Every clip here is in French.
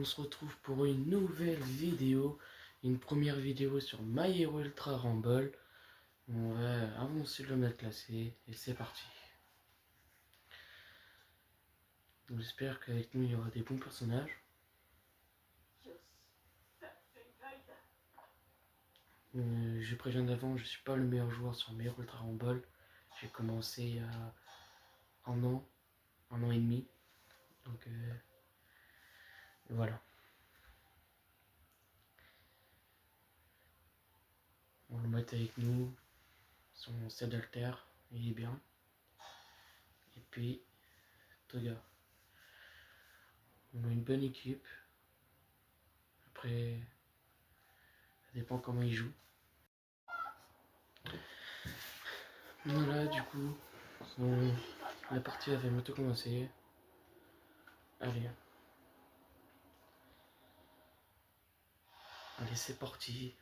on se retrouve pour une nouvelle vidéo, une première vidéo sur My Hero Ultra Rumble. On va avancer le mètre classé et c'est parti. J'espère qu'avec nous il y aura des bons personnages. Je préviens d'avant, je suis pas le meilleur joueur sur My Hero Ultra Rumble. J'ai commencé il y a un an et demi. Donc voilà. On le met avec nous. Son set alter, il est bien. Et puis Toga. On a une bonne équipe. Après, ça dépend comment il joue. Voilà, du coup, la partie avait bientôt commencé. Allez. Allez, c'est parti.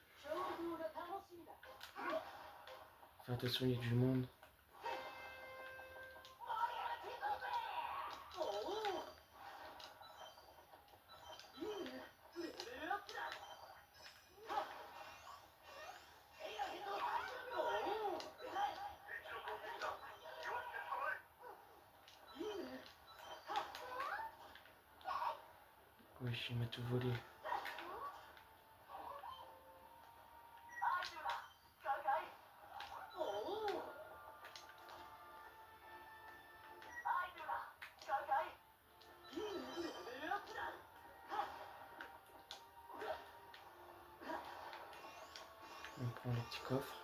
Fais attention, il y a du monde. Oui, il m'a tout volé. On prend le petit coffre.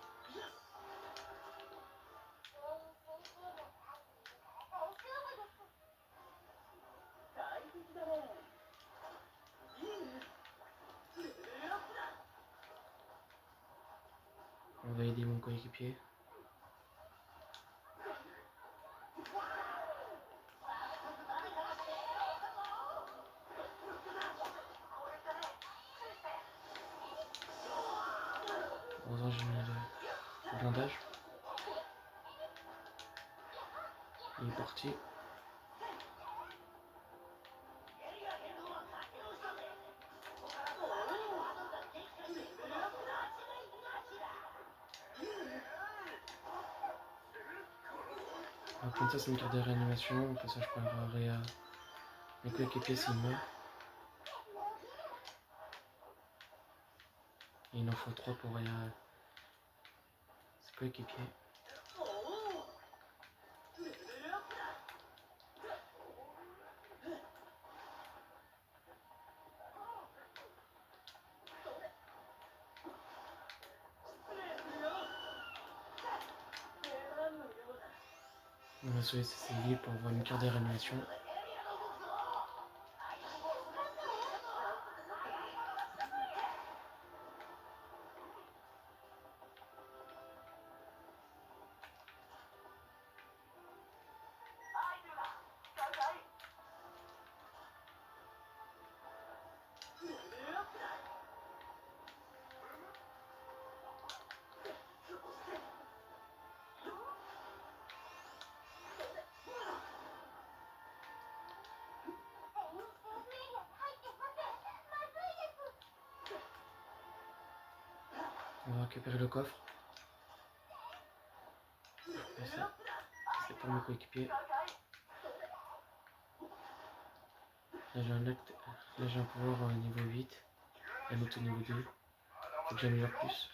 On va aider mon coéquipier. Heureusement, j'ai mis le blindage. Il est parti. Comme ça, c'est une carte de réanimation. Comme ça, je parlerai à mes coéquipiers s'il meurt. Et il en faut 3 pour aller à ses coéquipiers. On va sauver ses civils pour avoir une carte de réanimation. On va récupérer le coffre. C'est pour mon coéquipier. Là j'ai un pouvoir au niveau 8. La note au niveau 2. Faut que j'améliore plus.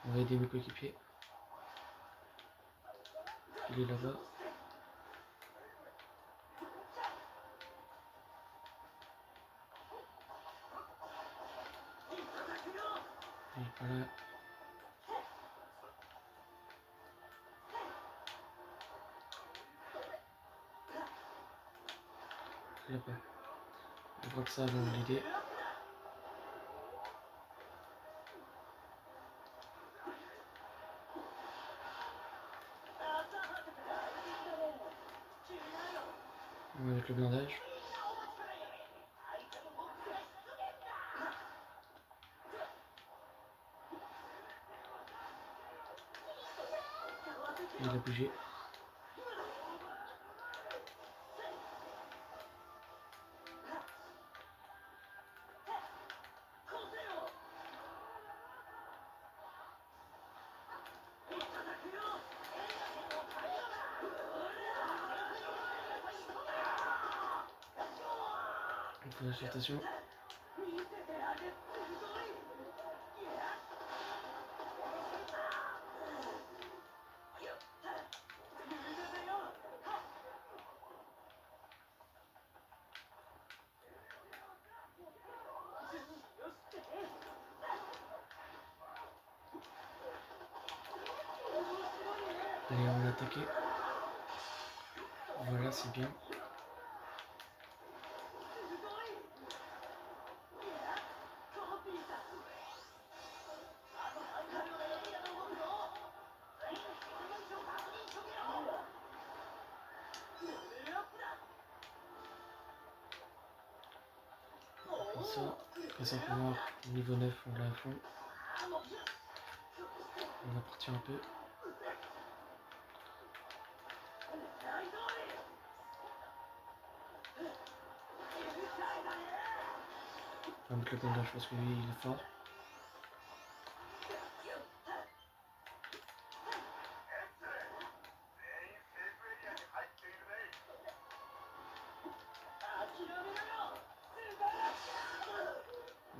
On va aider mes coéquipiers. Il est là-bas. Il est pas là. Il est là-bas. Je crois que ça va l'aider. On va mettre le blindage. Il a bougé. Attention. Allez, on va attaquer. Voilà, c'est bien. Comme ça, pour voir niveau 9, on l'a à fond. On va partir un peu. On va mettre le bandage parce que lui, il est fort.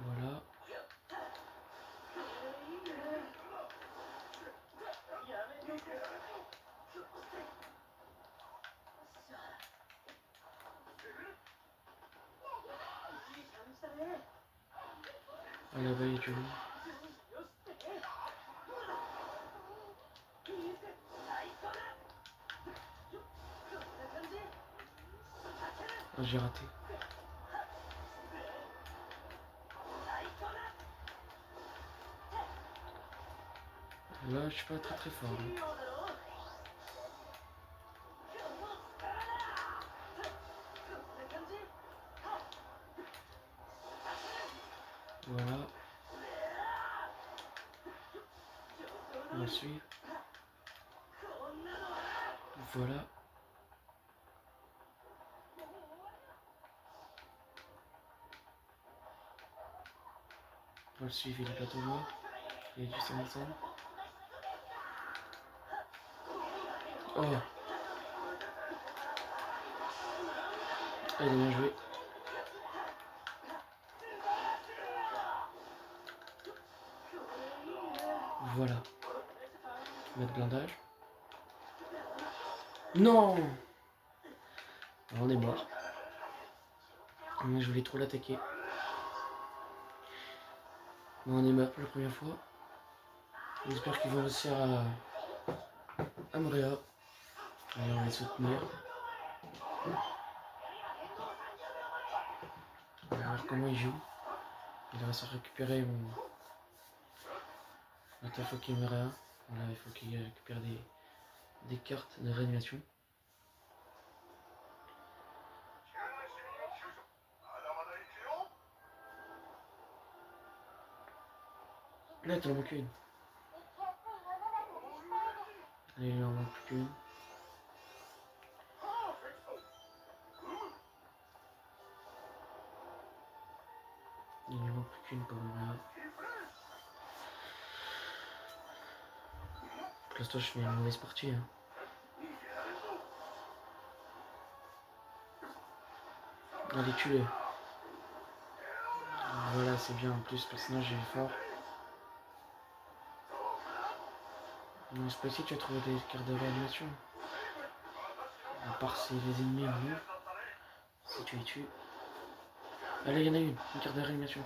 Voilà. À la veille du loup. Oh, j'ai raté. Là, je suis pas très fort. Hein. Voilà. On va suivre. Voilà. On va le suivre, il est pas trop loin. Il est juste en ensemble. Oh! Ah, il a bien joué. Voilà. Mettre blindage. Non! Alors, on est mort. Mais je voulais trop l'attaquer. Bon, on est mort pour la première fois. J'espère qu'ils vont réussir à mourir. Allez, on va les soutenir. On va voir comment il joue. Il va se récupérer mon Atafokimerea. Voilà, il faut qu'il récupère des cartes de réanimation. Là, t'en manques une. Allez, il en manque plus qu'une. Il en manque plus qu'une pour moi. Pour l'instant, je fais une mauvaise partie. Hein. Allez, tue-le. Voilà, c'est bien. En plus, le personnage est fort. Non, c'est pas ici que tu as trouvé des cartes de réanimation. À part si les ennemis en ont. Si tu les tues. Allez, il y en a une carte de réanimation.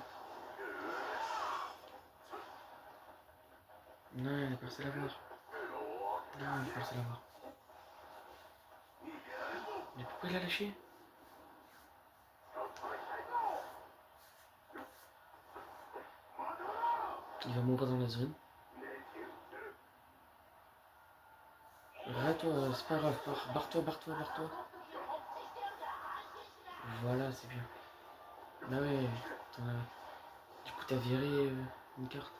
Non, il a passé la voir. Non, il a passé la voir. Mais pourquoi il a lâché? Il va mourir dans la zone. Arrête-toi, c'est pas grave. Barre-toi, barre-toi, barre-toi. Voilà, c'est bien. Bah ouais, du coup t'as viré une carte.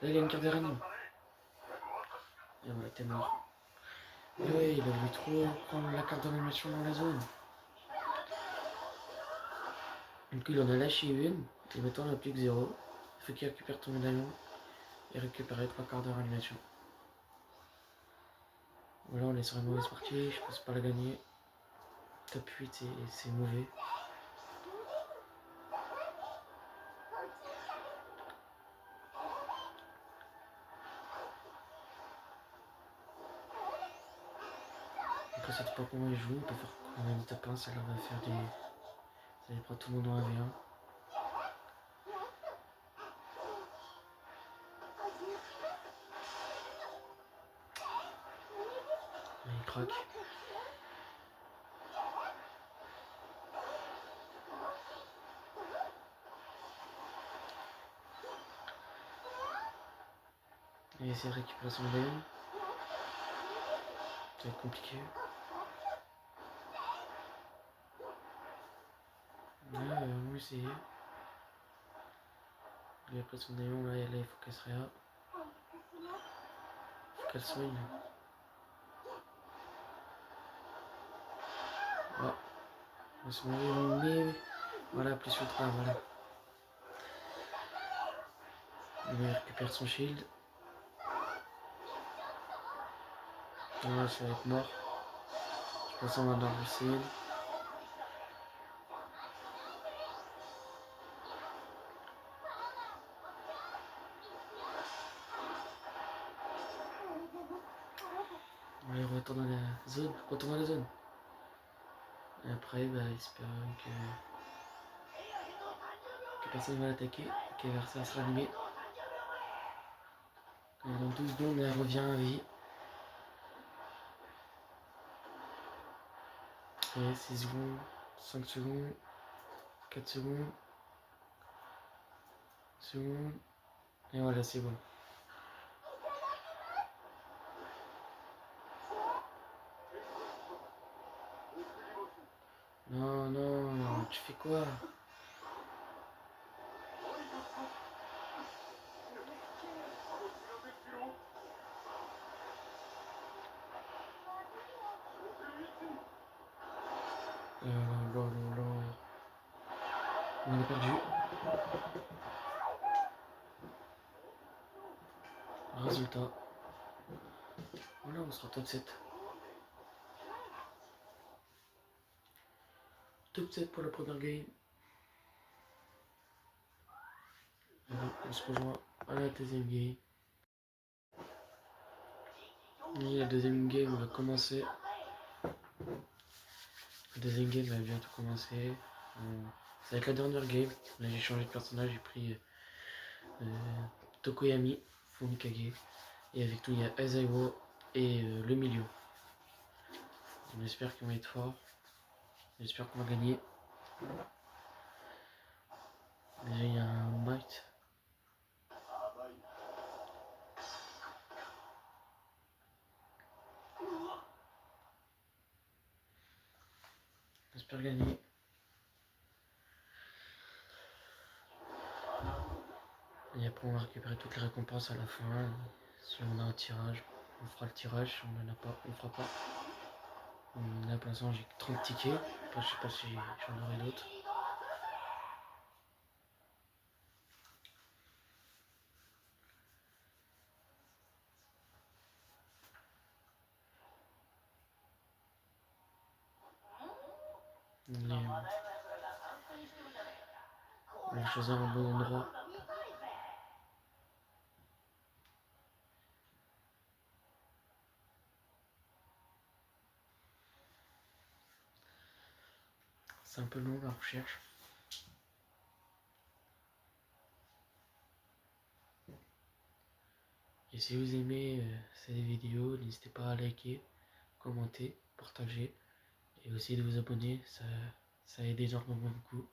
Là il y a une carte de réanime. Et voilà, t'es mort. Et ouais, il a voulu trop prendre la carte d'animation dans la zone. Du coup il en a lâché une, et maintenant il n'a plus que 0. Il faut qu'il récupère ton médaillon et récupérer 3 cartes de réanimation. Voilà, on est sur une mauvaise partie, je pense pas la gagner. Top 8 c'est mauvais. Après ça dépend comment ils jouent, on peut faire quand même top 1, ça leur va faire des. Ça les prend tout le monde en AV1. Il craque. Il va essayer de récupérer son game. Ça va être compliqué. Ouais, on va essayer. Il a pris son néon, là il faut qu'elle se réa. Faut qu'elle soigne. Oh, on va se mourir. Voilà, plus ultra, voilà. Il récupère son shield. Là, ça va être mort. Je pense qu'on va dans le shield. Allez, retourne dans la zone. Retourne dans la zone. Et après, bah, espérons que personne ne va l'attaquer. Que Versa sera animé. Dans 12 secondes, elle revient à vie. Et 6 secondes, 5 secondes, 4 secondes, secondes. Et voilà, c'est bon. Non, non, tu fais quoi? Là. On est perdu. Résultat. Voilà, on sera top 7. Top 7 pour la première game. Voilà, on se rejoint à la deuxième game. Et la deuxième game va commencer. La deuxième game va bientôt commencer. Ça va être la dernière game. Là j'ai changé de personnage, j'ai pris Tokoyami, Fumikage. Et avec tout il y a Aizawa et le milieu. On espère qu'ils vont être forts. J'espère qu'on va gagner. Déjà il y a un bite. J'espère gagner. Et après on va récupérer toutes les récompenses à la fin. Si on a un tirage, on fera le tirage. Si on n'en a pas, on ne fera pas. Là pour l'instant j'ai 30 tickets. Après, je sais pas si j'en aurai d'autres. On va choisir un bon endroit. C'est un peu long la recherche. Et si vous aimez ces vidéos, n'hésitez pas à liker, commenter, partager et aussi de vous abonner, ça aide énormément beaucoup.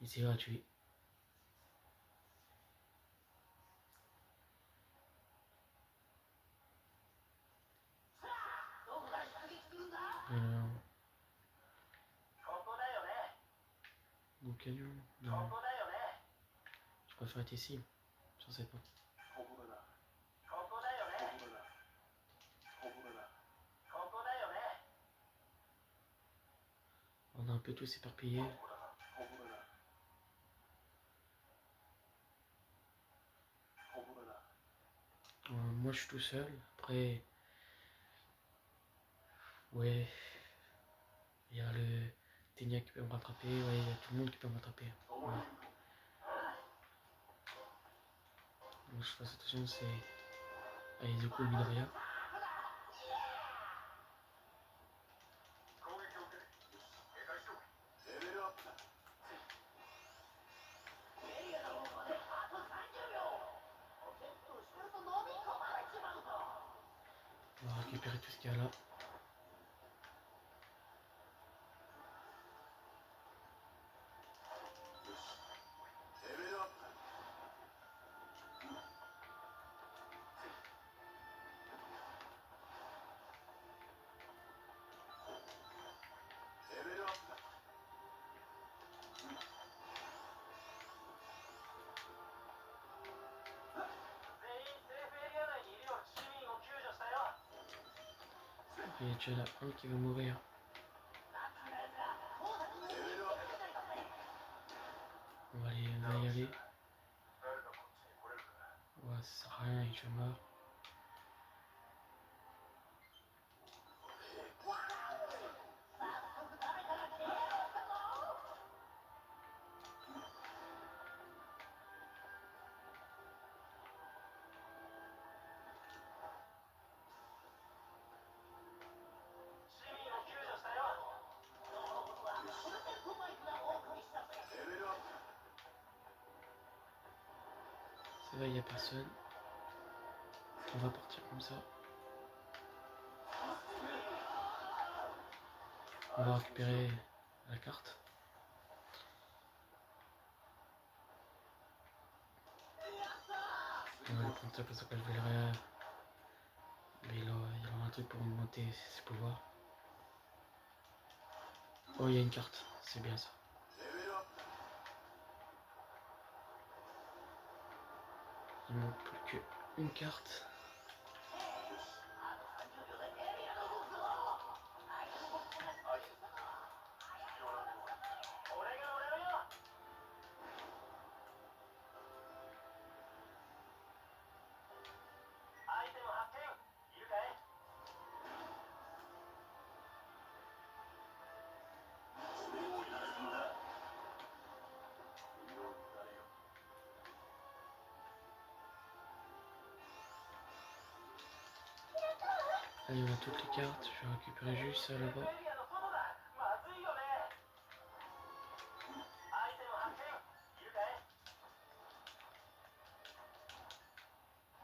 Et c'est gratuit. Donc caillou, non. Je préfère être ici, sur cette porte. On a un peu tous éparpillés. Moi je suis tout seul. Après, ouais, il y a le Ténia qui peut me rattraper, ouais, il y a tout le monde qui peut me rattraper. Ouais. Donc je fasse attention, c'est Aizuku Midoriya. On va récupérer tout ce qu'il y a là. Il y a déjà là un qui va mourir. On va y aller. Ouais, ça sert à rien, il est déjà mort. Ça va, il n'y a personne. On va partir comme ça. On va récupérer la carte. On va le prendre ça parce que je vais le réa. Mais il aura un truc pour augmenter ses pouvoirs. Oh, il y a une carte, c'est bien ça. Il ne manque plus qu'une carte. Allez, on a toutes les cartes, je vais récupérer juste ça là-bas.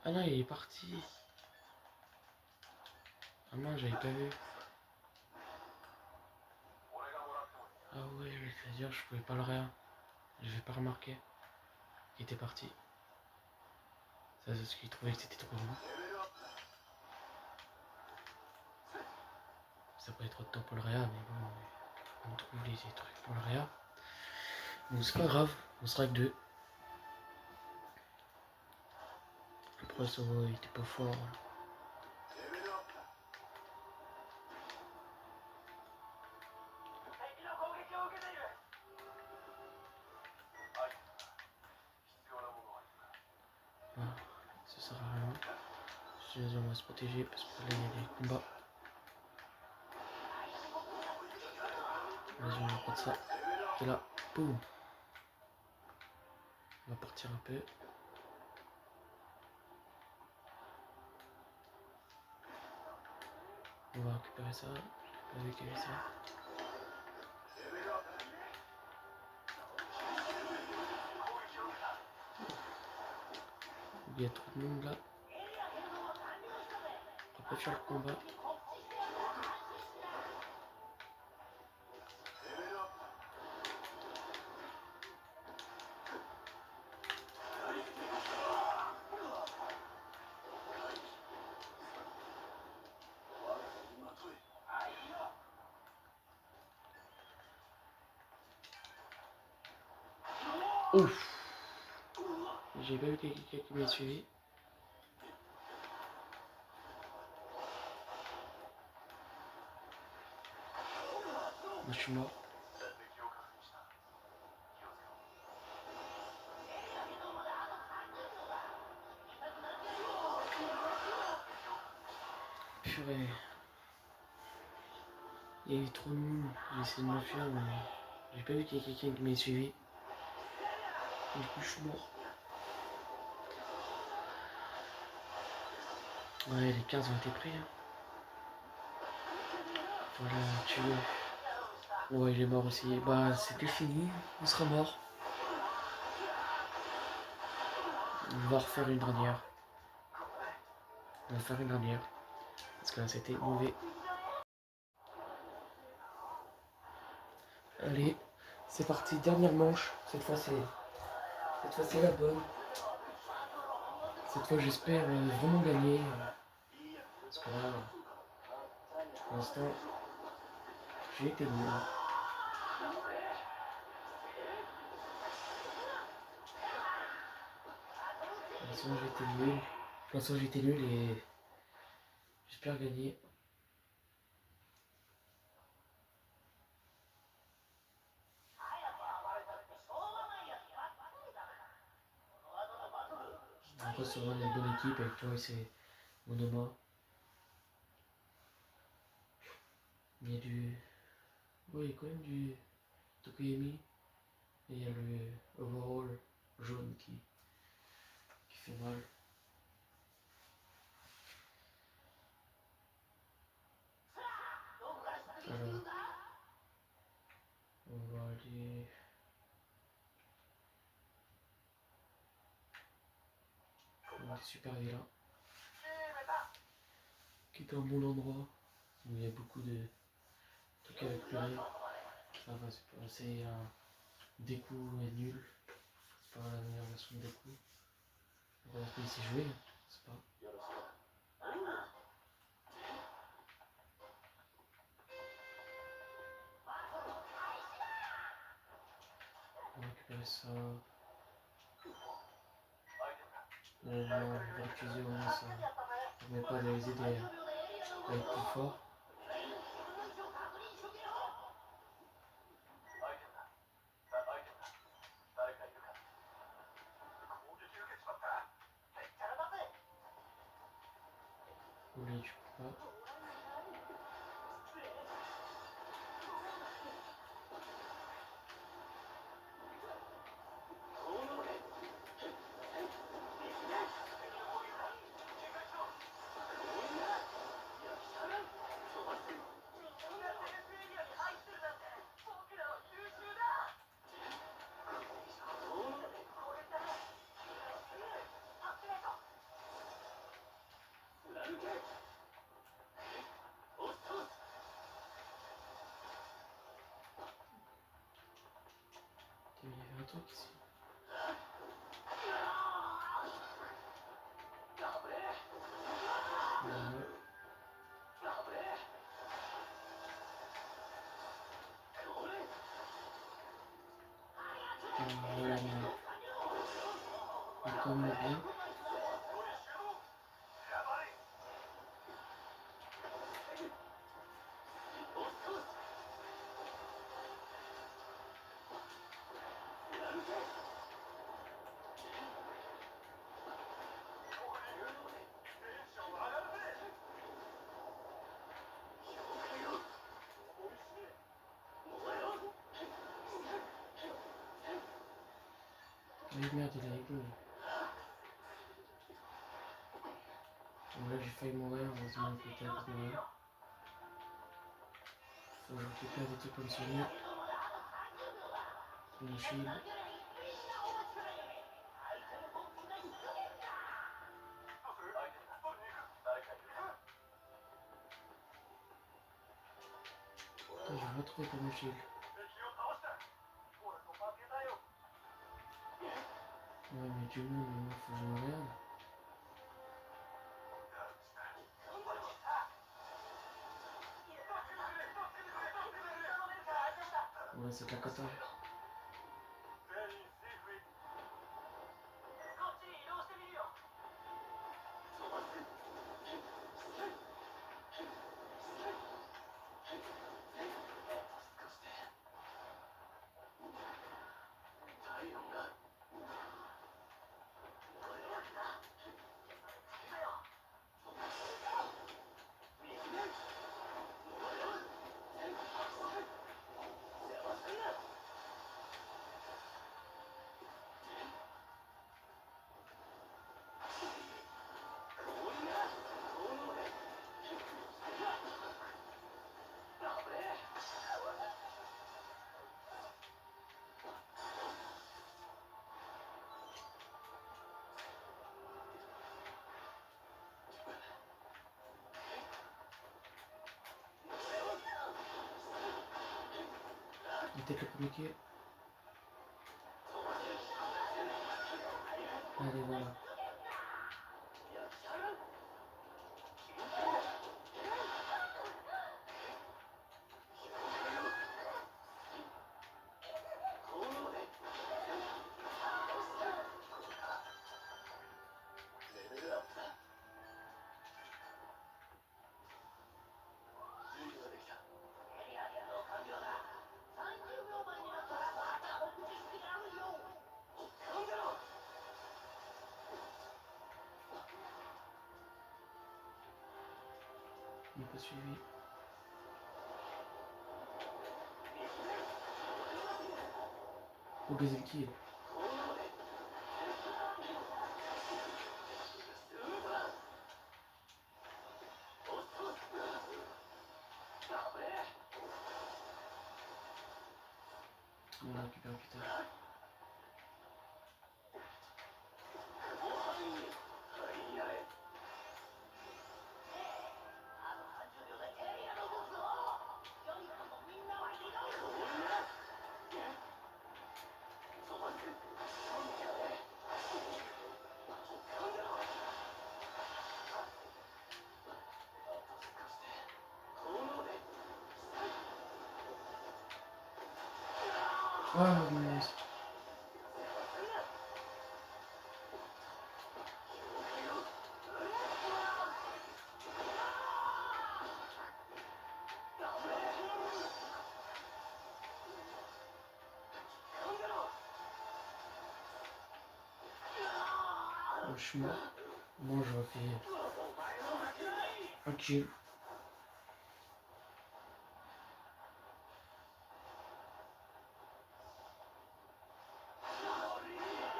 Ah non, il est parti. Ah non, j'avais pas vu. Ah ouais, c'est-à-dire je pouvais pas le réa. J'avais pas remarqué qu'il était parti. Ça, c'est ce qu'il trouvait que c'était trop loin. Ça peut être trop de temps pour le réa, mais bon, on trouve les trucs pour le réa. Donc c'est pas grave, on sera que deux. Après ça va, il était pas fort. Voilà, ça sert à rien. Sinon on va se protéger parce que là il y a des combats. Vas-y, on va prendre ça. Et là, boum. On va partir un peu. On va récupérer ça. J'ai pas vu qu'il y avait ça. Il y a trop de monde là. On va pas faire le combat. Ouf. J'ai pas vu quelqu'un qui m'a suivi. Moi je suis mort. Purée. Il y a eu trop de monde. J'ai essayé de m'enfuir, mais j'ai pas vu qu'il y ait quelqu'un qui m'ait suivi. Du coup, je suis mort. Ouais, les 15 ont été pris. Hein. Voilà, tué. Ouais, il est mort aussi. Bah, c'était fini. On sera mort. On va refaire une dernière. On va faire une dernière. Parce que là, c'était mauvais. Allez, c'est parti. Dernière manche. Cette fois, c'est la bonne. Cette fois, j'espère vraiment gagner. Parce que là, pour l'instant, j'ai été nul. Pour l'instant, j'ai été nul. Pour l'instant, j'ai été nul et j'espère gagner. Après, c'est vraiment une bonne équipe avec toi et c'est Monoma. Il y a du. Ouais, il y a quand même du Tokoyami. Et il y a le overall jaune qui fait mal. Alors, on va aller. On est super vilain. Qui est un bon endroit où il y a beaucoup de trucs avec pleurer. Ça va, c'est un Deku est nul. C'est pas la meilleure version de Deku. On va essayer de jouer, c'est pas. On va récupérer ça. On va utiliser vraiment ça. Ça permet pas de les aider à être plus fort. Oublie, tu peux pas. Il y avait un truc ici. Voilà, on est comme bien. Mais merde, il a rigolé. Bon, là, j'ai failli mourir, heureusement que j'étais à côté de moi. Faut que je récupère des trucs comme celui-là. Mon shield. Putain, je vais retrouver pour mon shield. Ouais, mais du monde, moi, faut que je me regarde. Ouais, c'est de la cata. peut-être le premier qui est. Allez, voilà. Il n'a pas suivi. Au deuxième kill. On la récupère plus tard. Ah, mince. Oh, je suis mort. Bon, je refais un kill.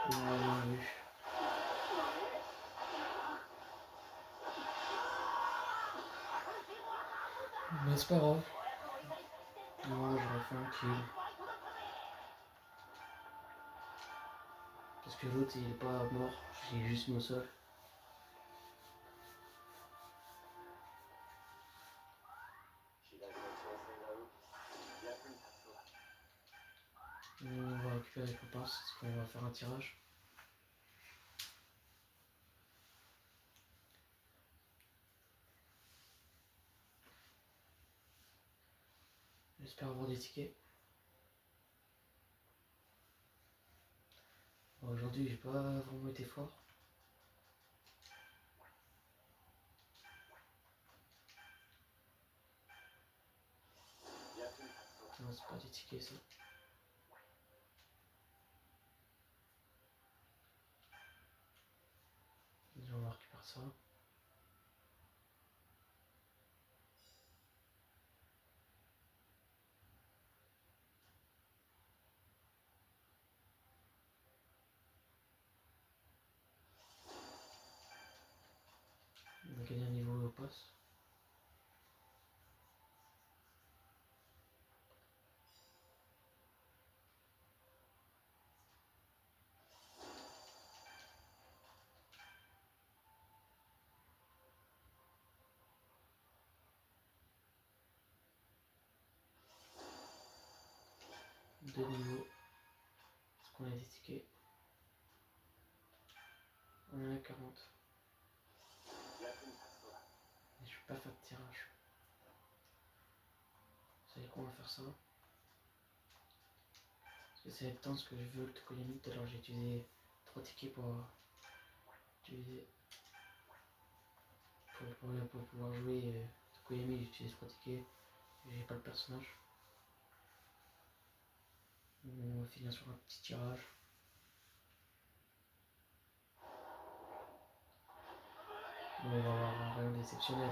Bien vu. Mais c'est pas grave. Moi, je refais un kill. Parce que l'autre, il est pas mort. J'ai juste mis au sol. On va récupérer les copains, parce qu'on va faire un tirage. J'espère avoir des tickets. Bon, aujourd'hui, j'ai pas vraiment été fort. Non, c'est pas des tickets, ça. Déjà, on va récupérer ça. On a gagné un niveau au poste. Deux niveaux. Est-ce qu'on a des tickets? On en a 40. Et je vais pas faire de tirage. Vous savez quoi, on va faire ça. Parce que c'est intense que je veux le Tokoyami. Tout à l'heure, j'ai utilisé 3 tickets pour utiliser. Pour pouvoir jouer Tokoyami, j'ai utilisé 3 tickets. J'ai pas le personnage. On va finir sur un petit tirage. On va avoir rien d'exceptionnel.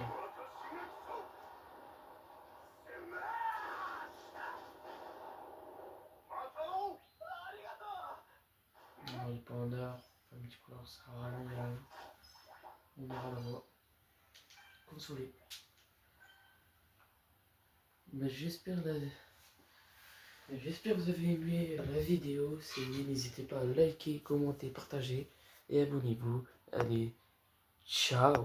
On va les pandas, pas multicolore, ça sera vraiment on aura la voix. Consolé. Mais j'espère que vous avez aimé la vidéo. Si oui, n'hésitez pas à liker, commenter, partager et abonnez-vous. Allez, ciao!